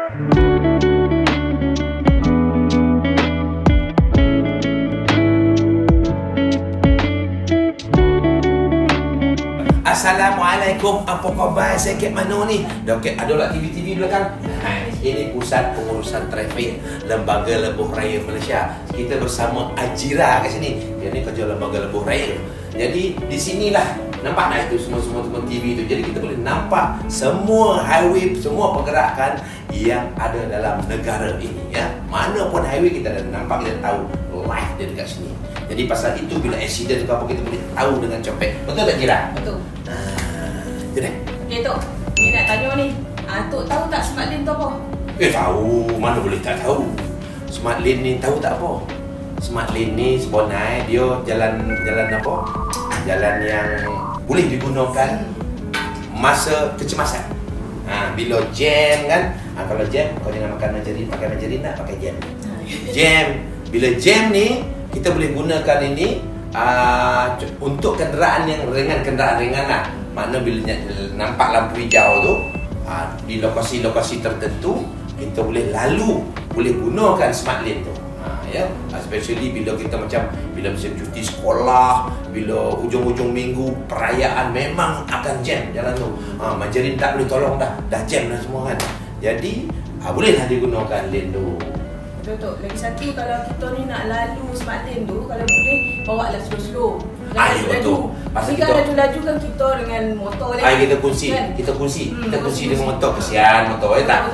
Assalamualaikum, apa khabar? Saya Kek Mano ni. Dah Kek ada lah TV belakang. Ini Pusat Pengurusan Trafik Lembaga Lebuh Raya Malaysia. Kita bersama Ajira kat sini. Dia ni kerja Lembaga Lebuh Raya. Jadi di sinilah nampak dah itu semua TV tu. Jadi kita boleh nampak semua highway, semua pergerakan yang ada dalam negara ini, ya. Mana pun highway kita dah nampak, kita tahu live dia dekat sini. Jadi pasal itu bila accident ke apa kita boleh tahu dengan cepat. Betul tak Jira? Betul. Jadi. Okey Tok, ni nak tanya ni. Tok tahu tak smart lane tu apa? Tahu, mana boleh tak tahu. Smart lane ni tahu tak apa? Smart lane ni sebenarnya dia jalan apa? Jalan yang boleh digunakan masa kecemasan. Bila jam kan, kalau jam kau jangan makan margarin, pakai margarin nak pakai jam. Jam, bila jam ni kita boleh gunakan ini untuk kenderaan yang ringan, kenderaan ringan lah. Makna bila nampak lampu hijau tu di lokasi-lokasi tertentu kita boleh lalu, boleh gunakan smart lane tu. Ya, especially bila kita macam bila musim cuti sekolah, bila hujung-hujung minggu perayaan memang akan jam jalan tu. Margarin tak boleh tolong dah jam dah semua kan. Jadi bolehlah digunakan lane tu. Betul. Lagi satu, kalau kita ni nak lalu smart lane tu, kalau boleh bawa lah slow-slow. Ya betul. Pasal kita laju-laju kan kita dengan motor lagi. Kita kongsi, kan? kita kongsi dengan motor. Kesian motor tak.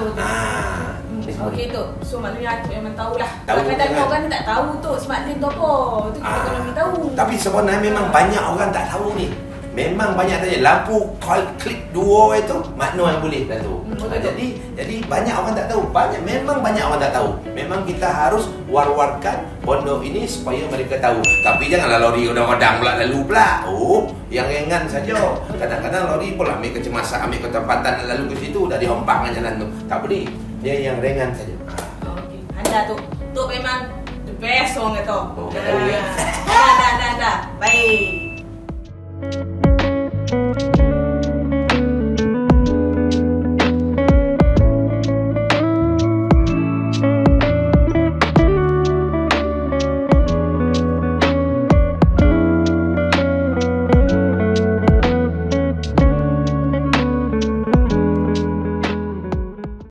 Okey tu. So maknanya Atuk memang tahulah. Kadang-kadang orang tak tahu tu smart lane tu apa. Tu kita kena beritahu. Tapi sebenarnya memang banyak orang tak tahu ni. Memang banyak tanya lampu klik dua itu makna yang boleh dah tu. Jadi banyak orang tak tahu. Memang banyak orang tak tahu. Memang kita harus war-warkan pondok ini supaya mereka tahu. Tapi janganlah lori udang-udang pula lalu pula. Yang ringan saja. Kadang-kadang lori pula ambil kecemasan, ambil ketempatan lalu ke situ dah dihempang dengan jalan tu. Tak boleh. Dia yang ringan saja. Okey. Anda tu memang the best orang kata. Dah. Dah. Baik.